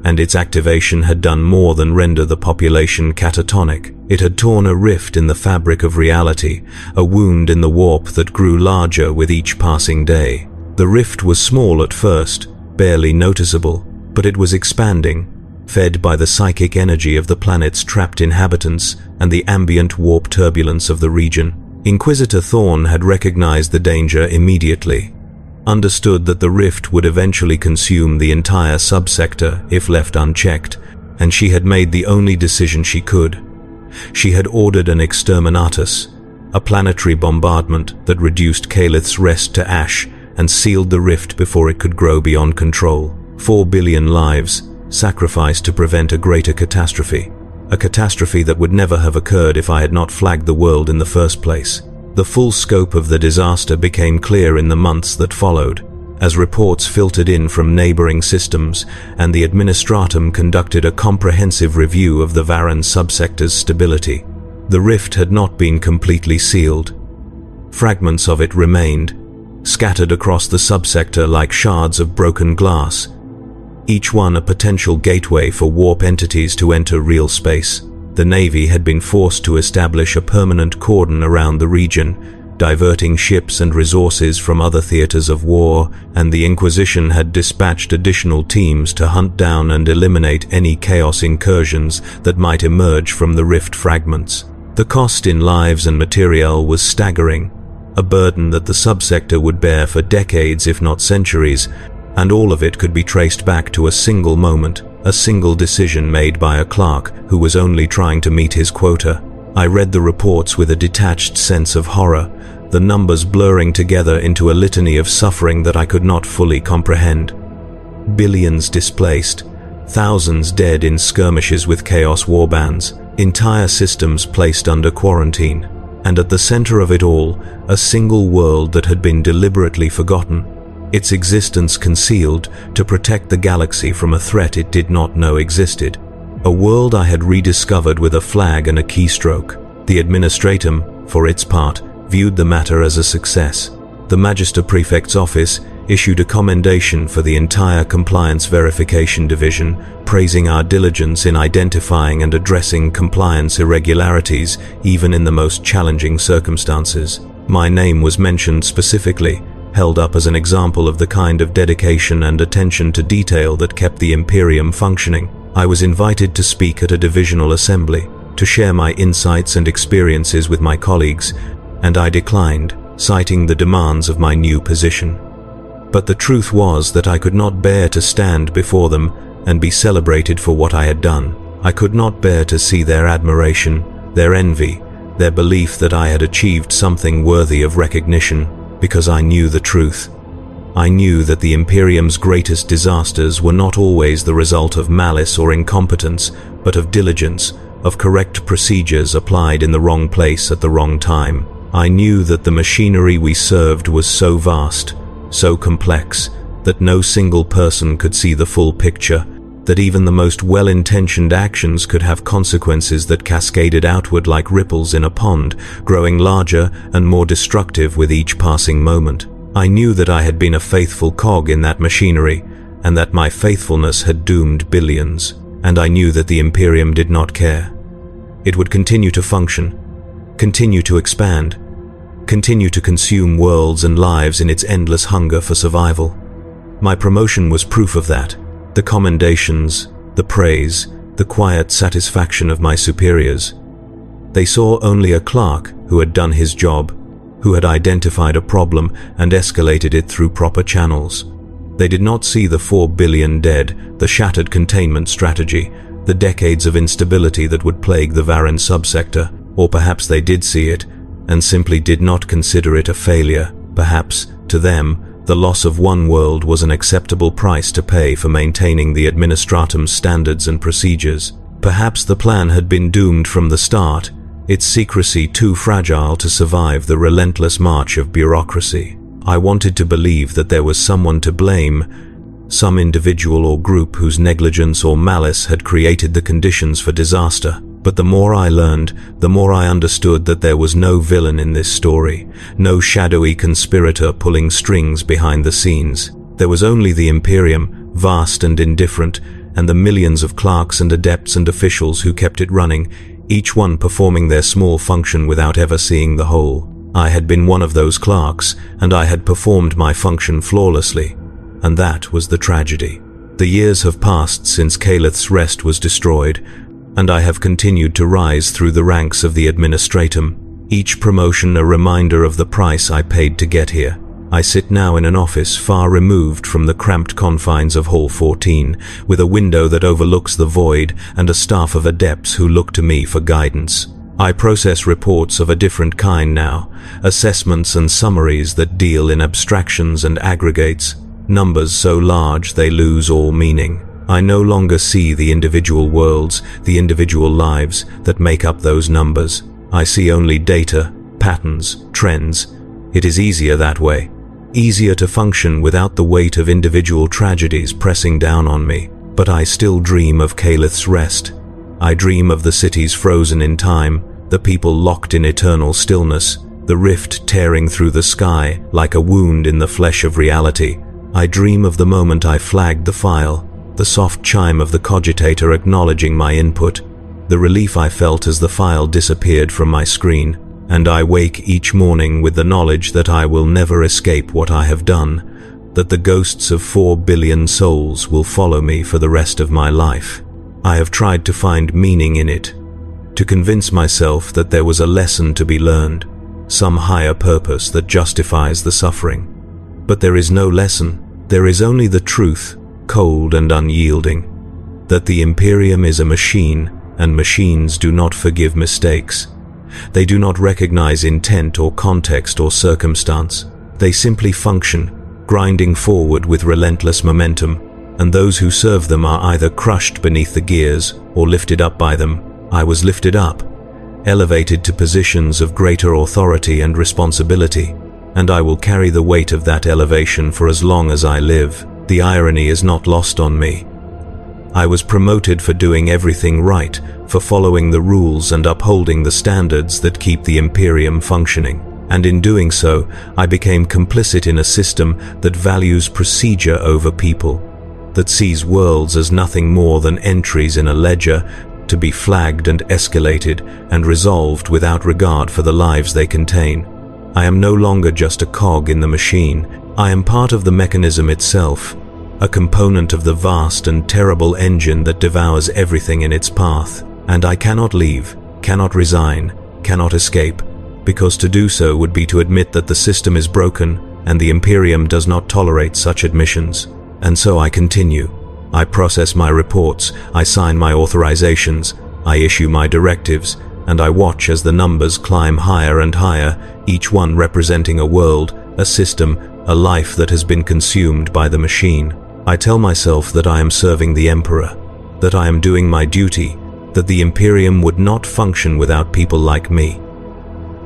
And its activation had done more than render the population catatonic. It had torn a rift in the fabric of reality, a wound in the warp that grew larger with each passing day. The rift was small at first, barely noticeable, but it was expanding, fed by the psychic energy of the planet's trapped inhabitants and the ambient warp turbulence of the region. Inquisitor Thorn had recognized the danger immediately, understood that the rift would eventually consume the entire subsector if left unchecked, and she had made the only decision she could. She had ordered an exterminatus, a planetary bombardment that reduced Calith's Rest to ash and sealed the rift before it could grow beyond control. 4 billion lives sacrificed to prevent a greater catastrophe. A catastrophe that would never have occurred if I had not flagged the world in the first place. The full scope of the disaster became clear in the months that followed, as reports filtered in from neighboring systems and the Administratum conducted a comprehensive review of the Varan subsector's stability. The rift had not been completely sealed. Fragments of it remained, scattered across the subsector like shards of broken glass, each one a potential gateway for warp entities to enter real space. The Navy had been forced to establish a permanent cordon around the region, diverting ships and resources from other theaters of war, and the Inquisition had dispatched additional teams to hunt down and eliminate any chaos incursions that might emerge from the rift fragments. The cost in lives and materiel was staggering, a burden that the subsector would bear for decades if not centuries, and all of it could be traced back to a single moment, a single decision made by a clerk who was only trying to meet his quota. I read the reports with a detached sense of horror, the numbers blurring together into a litany of suffering that I could not fully comprehend. Billions displaced, thousands dead in skirmishes with chaos warbands, entire systems placed under quarantine, and at the center of it all, a single world that had been deliberately forgotten, its existence concealed to protect the galaxy from a threat it did not know existed. A world I had rediscovered with a flag and a keystroke. The Administratum, for its part, viewed the matter as a success. The Magister Prefect's office issued a commendation for the entire Compliance Verification Division, praising our diligence in identifying and addressing compliance irregularities even in the most challenging circumstances. My name was mentioned specifically, held up as an example of the kind of dedication and attention to detail that kept the Imperium functioning. I was invited to speak at a divisional assembly, to share my insights and experiences with my colleagues, and I declined, citing the demands of my new position. But the truth was that I could not bear to stand before them and be celebrated for what I had done. I could not bear to see their admiration, their envy, their belief that I had achieved something worthy of recognition, because I knew the truth. I knew that the Imperium's greatest disasters were not always the result of malice or incompetence, but of diligence, of correct procedures applied in the wrong place at the wrong time. I knew that the machinery we served was so vast, so complex, that no single person could see the full picture, that even the most well-intentioned actions could have consequences that cascaded outward like ripples in a pond, growing larger and more destructive with each passing moment. I knew that I had been a faithful cog in that machinery, and that my faithfulness had doomed billions, and I knew that the Imperium did not care. It would continue to function, continue to expand, continue to consume worlds and lives in its endless hunger for survival. My promotion was proof of that. The commendations, the praise, the quiet satisfaction of my superiors. They saw only a clerk who had done his job, who had identified a problem and escalated it through proper channels. They did not see the 4 billion dead, the shattered containment strategy, the decades of instability that would plague the Varren subsector, or perhaps they did see it, and simply did not consider it a failure. Perhaps, to them, the loss of one world was an acceptable price to pay for maintaining the Administratum's standards and procedures. Perhaps the plan had been doomed from the start, its secrecy too fragile to survive the relentless march of bureaucracy. I wanted to believe that there was someone to blame, some individual or group whose negligence or malice had created the conditions for disaster. But the more I learned, the more I understood that there was no villain in this story, no shadowy conspirator pulling strings behind the scenes. There was only the Imperium, vast and indifferent, and the millions of clerks and adepts and officials who kept it running, each one performing their small function without ever seeing the whole. I had been one of those clerks, and I had performed my function flawlessly, and that was the tragedy. The years have passed since Caleth's Rest was destroyed, and I have continued to rise through the ranks of the Administratum, each promotion a reminder of the price I paid to get here. I sit now in an office far removed from the cramped confines of Hall 14, with a window that overlooks the void and a staff of adepts who look to me for guidance. I process reports of a different kind now, assessments and summaries that deal in abstractions and aggregates, numbers so large they lose all meaning. I no longer see the individual worlds, the individual lives that make up those numbers. I see only data, patterns, trends. It is easier that way. Easier to function without the weight of individual tragedies pressing down on me. But I still dream of Caleth's Rest. I dream of the cities frozen in time, the people locked in eternal stillness, the rift tearing through the sky like a wound in the flesh of reality. I dream of the moment I flagged the file, the soft chime of the cogitator acknowledging my input, the relief I felt as the file disappeared from my screen, and I wake each morning with the knowledge that I will never escape what I have done, that the ghosts of 4 billion souls will follow me for the rest of my life. I have tried to find meaning in it, to convince myself that there was a lesson to be learned, some higher purpose that justifies the suffering. But there is no lesson, there is only the truth, cold and unyielding, that the Imperium is a machine, and machines do not forgive mistakes. They do not recognize intent or context or circumstance. They simply function, grinding forward with relentless momentum, and those who serve them are either crushed beneath the gears or lifted up by them. I was lifted up, elevated to positions of greater authority and responsibility, and I will carry the weight of that elevation for as long as I live. The irony is not lost on me. I was promoted for doing everything right, for following the rules and upholding the standards that keep the Imperium functioning. And in doing so, I became complicit in a system that values procedure over people, that sees worlds as nothing more than entries in a ledger to be flagged and escalated and resolved without regard for the lives they contain. I am no longer just a cog in the machine. I am part of the mechanism itself, a component of the vast and terrible engine that devours everything in its path. And I cannot leave, cannot resign, cannot escape, because to do so would be to admit that the system is broken, and the Imperium does not tolerate such admissions. And so I continue. I process my reports, I sign my authorizations, I issue my directives, and I watch as the numbers climb higher and higher, each one representing a world, a system, a life that has been consumed by the machine. I tell myself that I am serving the Emperor, that I am doing my duty, that the Imperium would not function without people like me.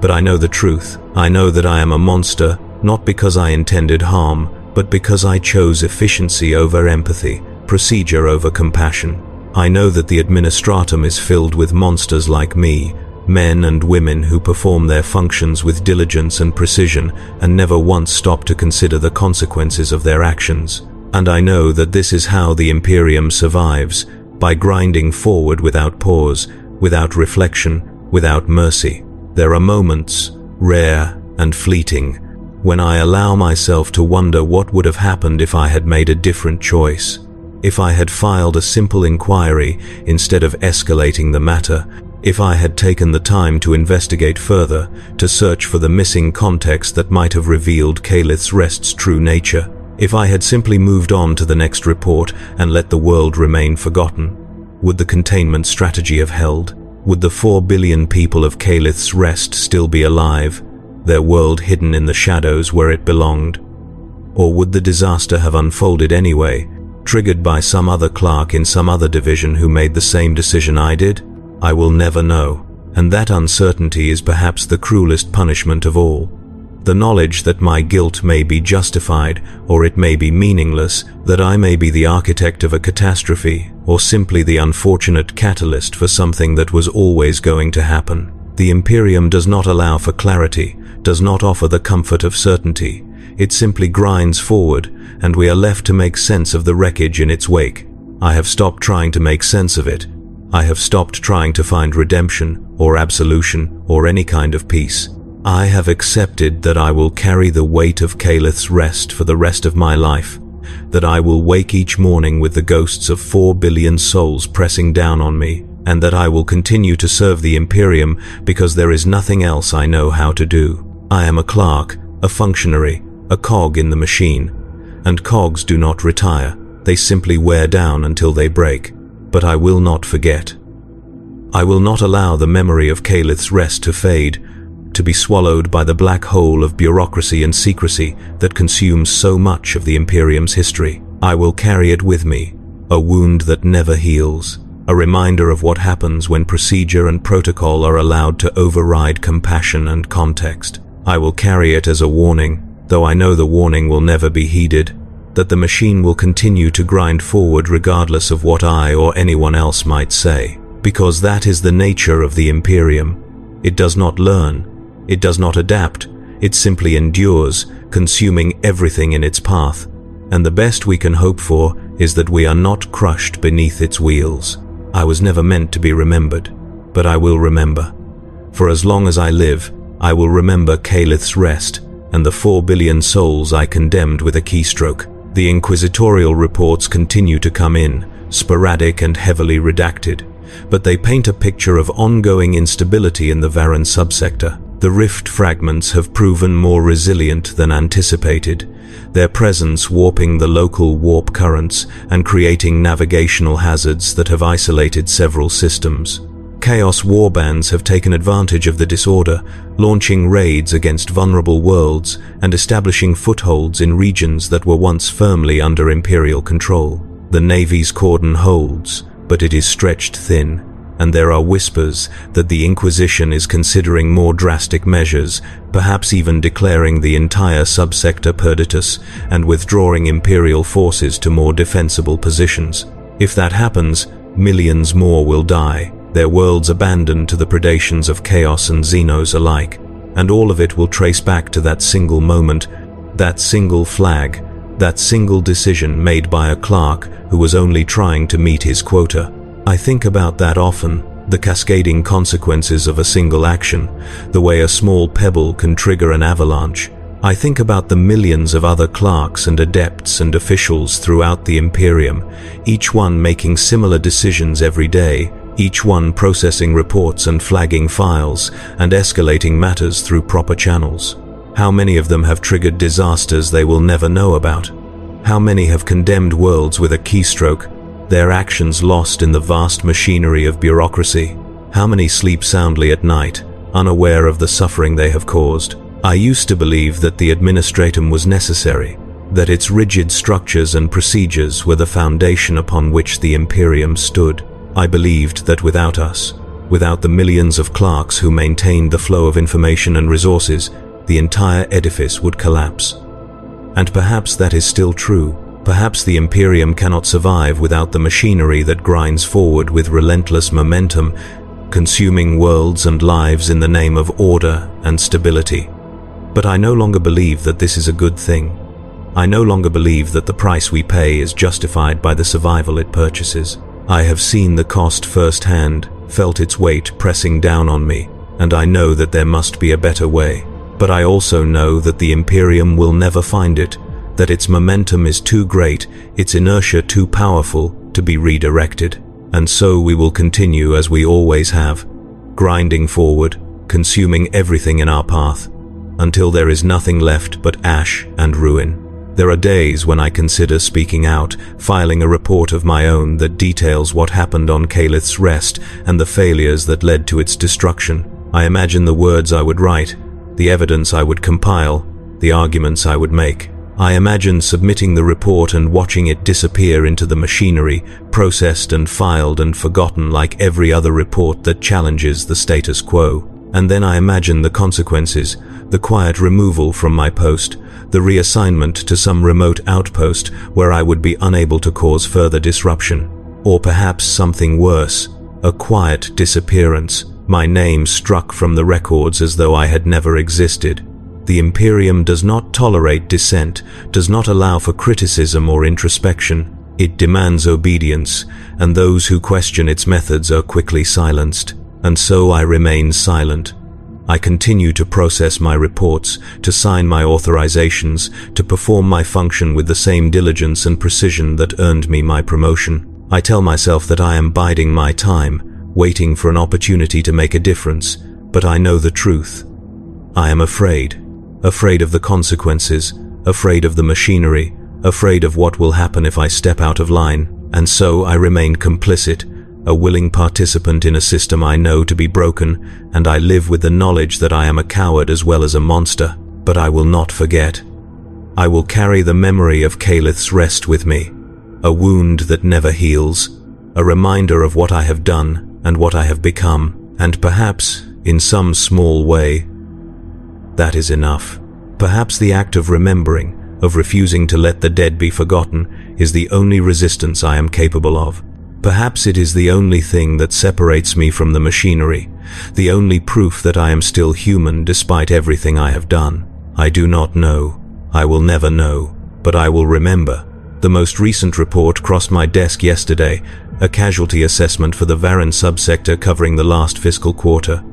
But I know the truth. I know that I am a monster, not because I intended harm, but because I chose efficiency over empathy, procedure over compassion. I know that the Administratum is filled with monsters like me, men and women who perform their functions with diligence and precision and never once stop to consider the consequences of their actions. And I know that this is how the Imperium survives, by grinding forward without pause, without reflection, without mercy. There are moments, rare and fleeting, when I allow myself to wonder what would have happened if I had made a different choice. If I had filed a simple inquiry instead of escalating the matter, if I had taken the time to investigate further, to search for the missing context that might have revealed Calith's Rest's true nature, if I had simply moved on to the next report and let the world remain forgotten, would the containment strategy have held? Would the 4 billion people of Calith's Rest still be alive, their world hidden in the shadows where it belonged? Or would the disaster have unfolded anyway, triggered by some other clerk in some other division who made the same decision I did? I will never know, and that uncertainty is perhaps the cruelest punishment of all. The knowledge that my guilt may be justified, or it may be meaningless, that I may be the architect of a catastrophe, or simply the unfortunate catalyst for something that was always going to happen. The Imperium does not allow for clarity, does not offer the comfort of certainty. It simply grinds forward, and we are left to make sense of the wreckage in its wake. I have stopped trying to make sense of it. I have stopped trying to find redemption, or absolution, or any kind of peace. I have accepted that I will carry the weight of Calith's Rest for the rest of my life, that I will wake each morning with the ghosts of 4 billion souls pressing down on me, and that I will continue to serve the Imperium because there is nothing else I know how to do. I am a clerk, a functionary, a cog in the machine, and cogs do not retire, they simply wear down until they break. But I will not forget. I will not allow the memory of Calith's Rest to fade, to be swallowed by the black hole of bureaucracy and secrecy that consumes so much of the Imperium's history. I will carry it with me, a wound that never heals, a reminder of what happens when procedure and protocol are allowed to override compassion and context. I will carry it as a warning, though I know the warning will never be heeded, that the machine will continue to grind forward regardless of what I or anyone else might say, because that is the nature of the Imperium. It does not learn, it does not adapt, it simply endures, consuming everything in its path, and the best we can hope for is that we are not crushed beneath its wheels. I was never meant to be remembered, but I will remember. For as long as I live, I will remember Calith's Rest and the 4 billion souls I condemned with a keystroke. The inquisitorial reports continue to come in, sporadic and heavily redacted, but they paint a picture of ongoing instability in the Varren subsector. The rift fragments have proven more resilient than anticipated, their presence warping the local warp currents and creating navigational hazards that have isolated several systems. Chaos warbands have taken advantage of the disorder, launching raids against vulnerable worlds and establishing footholds in regions that were once firmly under Imperial control. The Navy's cordon holds, but it is stretched thin, and there are whispers that the Inquisition is considering more drastic measures, perhaps even declaring the entire subsector perditus and withdrawing Imperial forces to more defensible positions. If that happens, millions more will die, their worlds abandoned to the predations of Chaos and Xenos alike, and all of it will trace back to that single moment, that single flag, that single decision made by a clerk who was only trying to meet his quota. I think about that often, the cascading consequences of a single action, the way a small pebble can trigger an avalanche, I think about the millions of other clerks and adepts and officials throughout the Imperium, each one making similar decisions every day, each one processing reports and flagging files and escalating matters through proper channels. How many of them have triggered disasters they will never know about? How many have condemned worlds with a keystroke, their actions lost in the vast machinery of bureaucracy? How many sleep soundly at night, unaware of the suffering they have caused? I used to believe that the Administratum was necessary, that its rigid structures and procedures were the foundation upon which the Imperium stood. I believed that without us, without the millions of clerks who maintained the flow of information and resources, the entire edifice would collapse. And perhaps that is still true. Perhaps the Imperium cannot survive without the machinery that grinds forward with relentless momentum, consuming worlds and lives in the name of order and stability. But I no longer believe that this is a good thing. I no longer believe that the price we pay is justified by the survival it purchases. I have seen the cost firsthand, felt its weight pressing down on me, and I know that there must be a better way. But I also know that the Imperium will never find it, that its momentum is too great, its inertia too powerful to be redirected. And so we will continue as we always have, grinding forward, consuming everything in our path, until there is nothing left but ash and ruin. There are days when I consider speaking out, filing a report of my own that details what happened on Calith's Rest and the failures that led to its destruction. I imagine the words I would write, the evidence I would compile, the arguments I would make. I imagine submitting the report and watching it disappear into the machinery, processed and filed and forgotten like every other report that challenges the status quo. And then I imagine the consequences, the quiet removal from my post, the reassignment to some remote outpost where I would be unable to cause further disruption. Or perhaps something worse, a quiet disappearance, my name struck from the records as though I had never existed. The Imperium does not tolerate dissent, does not allow for criticism or introspection. It demands obedience, and those who question its methods are quickly silenced. And so I remain silent. I continue to process my reports, to sign my authorizations, to perform my function with the same diligence and precision that earned me my promotion. I tell myself that I am biding my time, waiting for an opportunity to make a difference, but I know the truth. I am afraid of the consequences, afraid of the machinery, afraid of what will happen if I step out of line, and so I remain complicit, a willing participant in a system I know to be broken, and I live with the knowledge that I am a coward as well as a monster. But I will not forget. I will carry the memory of Calith's Rest with me, a wound that never heals, a reminder of what I have done and what I have become, and perhaps, in some small way, that is enough. Perhaps the act of remembering, of refusing to let the dead be forgotten, is the only resistance I am capable of. Perhaps it is the only thing that separates me from the machinery, the only proof that I am still human despite everything I have done. I do not know. I will never know. But I will remember. The most recent report crossed my desk yesterday, a casualty assessment for the Varan subsector covering the last fiscal quarter.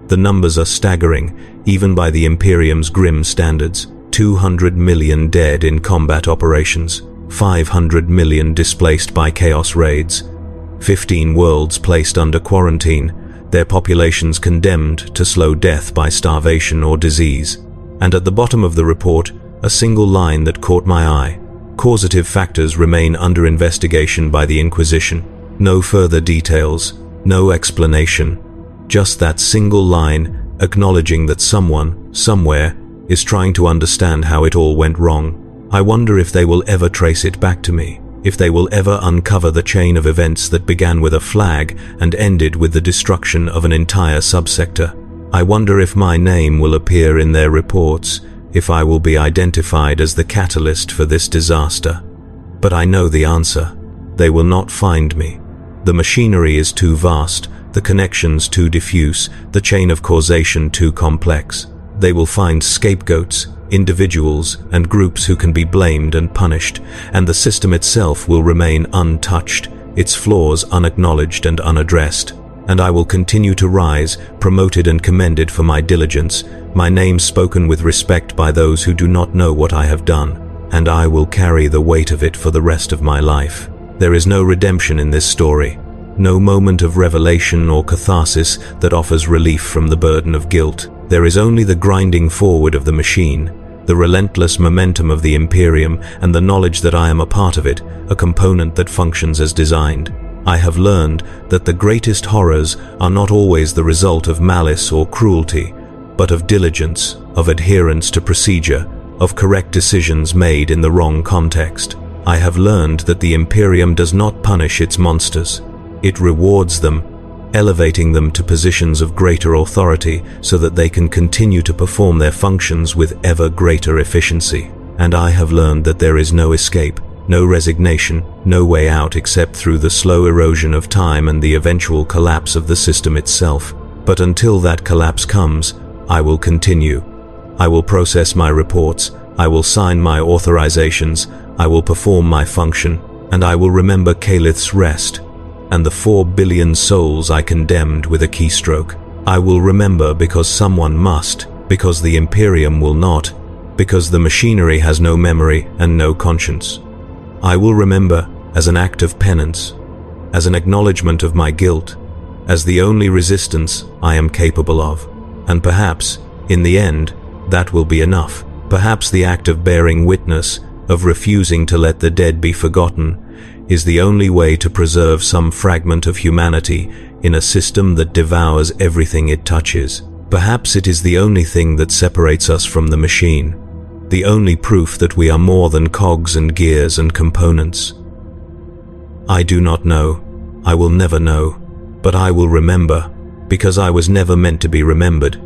The numbers are staggering, even by the Imperium's grim standards. 200 million dead in combat operations, 500 million displaced by chaos raids, 15 worlds placed under quarantine, their populations condemned to slow death by starvation or disease. And at the bottom of the report, a single line that caught my eye. Causative factors remain under investigation by the Inquisition. No further details, no explanation. Just that single line acknowledging that someone, somewhere, is trying to understand how it all went wrong. I wonder if they will ever trace it back to me, if they will ever uncover the chain of events that began with a flag and ended with the destruction of an entire subsector. I wonder if my name will appear in their reports, if I will be identified as the catalyst for this disaster. But I know the answer. They will not find me. The machinery is too vast, the connections too diffuse, the chain of causation too complex. They will find scapegoats, individuals and groups who can be blamed and punished, and the system itself will remain untouched, its flaws unacknowledged and unaddressed. and I will continue to rise, promoted and commended for my diligence, my name spoken with respect by those who do not know what I have done, and I will carry the weight of it for the rest of my life. There is no redemption in this story, no moment of revelation or catharsis that offers relief from the burden of guilt. There is only the grinding forward of the machine, the relentless momentum of the Imperium, and the knowledge that I am a part of it, a component that functions as designed. I have learned that the greatest horrors are not always the result of malice or cruelty, but of diligence, of adherence to procedure, of correct decisions made in the wrong context. I have learned that the Imperium does not punish its monsters. It rewards them, elevating them to positions of greater authority so that they can continue to perform their functions with ever greater efficiency. And I have learned that there is no escape, no resignation, no way out except through the slow erosion of time and the eventual collapse of the system itself. But until that collapse comes, I will continue. I will process my reports, I will sign my authorizations, I will perform my function, and I will remember Calith's rest, and the 4 billion souls I condemned with a keystroke. I will remember because someone must, because the Imperium will not, because the machinery has no memory and no conscience. I will remember as an act of penance, as an acknowledgement of my guilt, as the only resistance I am capable of. And perhaps, in the end, that will be enough. Perhaps the act of bearing witness, of refusing to let the dead be forgotten, is the only way to preserve some fragment of humanity in a system that devours everything it touches. Perhaps it is the only thing that separates us from the machine, the only proof that we are more than cogs and gears and components. I do not know, I will never know, but I will remember, because I was never meant to be remembered.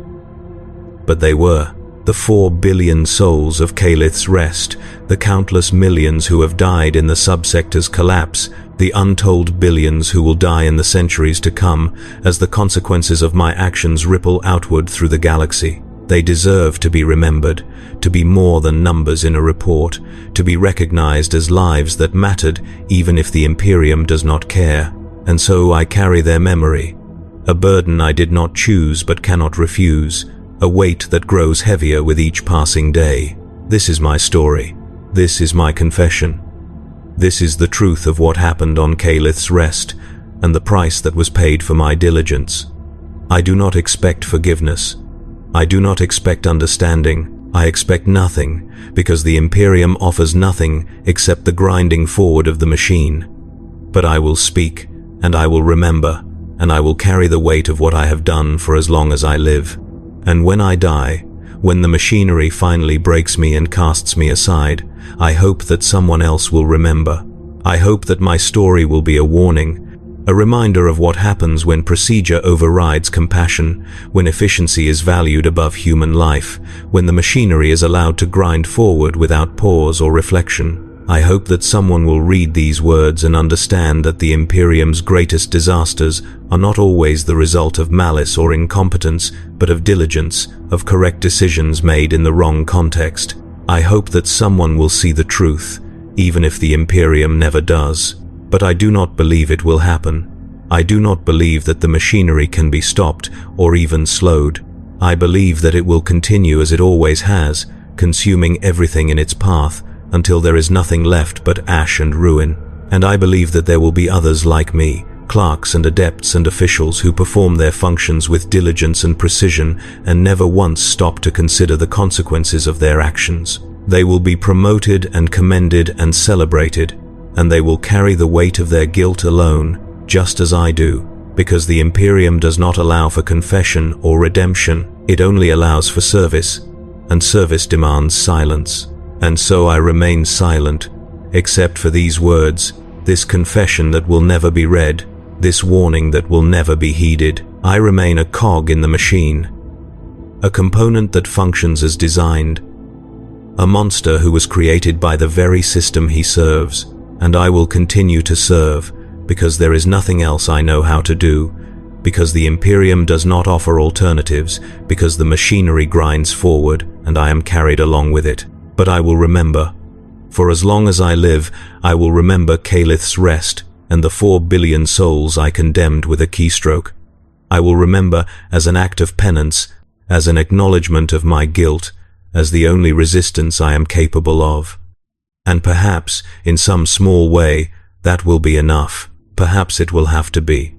But they were. The 4 billion souls of Calith's rest, the countless millions who have died in the subsector's collapse, the untold billions who will die in the centuries to come as the consequences of my actions ripple outward through the galaxy. They deserve to be remembered, to be more than numbers in a report, to be recognized as lives that mattered even if the Imperium does not care. And so I carry their memory, a burden I did not choose but cannot refuse, a weight that grows heavier with each passing day. This is my story. This is my confession. This is the truth of what happened on Calith's rest and the price that was paid for my diligence. I do not expect forgiveness. I do not expect understanding. I expect nothing, because the Imperium offers nothing except the grinding forward of the machine. But I will speak, and I will remember, and I will carry the weight of what I have done for as long as I live. And when I die, when the machinery finally breaks me and casts me aside, I hope that someone else will remember. I hope that my story will be a warning, a reminder of what happens when procedure overrides compassion, when efficiency is valued above human life, when the machinery is allowed to grind forward without pause or reflection. I hope that someone will read these words and understand that the Imperium's greatest disasters are not always the result of malice or incompetence, but of diligence, of correct decisions made in the wrong context. I hope that someone will see the truth, even if the Imperium never does. But I do not believe it will happen. I do not believe that the machinery can be stopped or even slowed. I believe that it will continue as it always has, consuming everything in its path, until there is nothing left but ash and ruin. And I believe that there will be others like me, clerks and adepts and officials who perform their functions with diligence and precision and never once stop to consider the consequences of their actions. They will be promoted and commended and celebrated, and they will carry the weight of their guilt alone, just as I do, because the Imperium does not allow for confession or redemption. It only allows for service, and service demands silence. And so I remain silent, except for these words, this confession that will never be read, this warning that will never be heeded. I remain a cog in the machine, a component that functions as designed, a monster who was created by the very system he serves, and I will continue to serve, because there is nothing else I know how to do, because the Imperium does not offer alternatives, because the machinery grinds forward and I am carried along with it. But I will remember. For as long as I live, I will remember Calith's rest and the 4 billion souls I condemned with a keystroke. I will remember as an act of penance, as an acknowledgement of my guilt, as the only resistance I am capable of. And perhaps, in some small way, that will be enough. Perhaps it will have to be.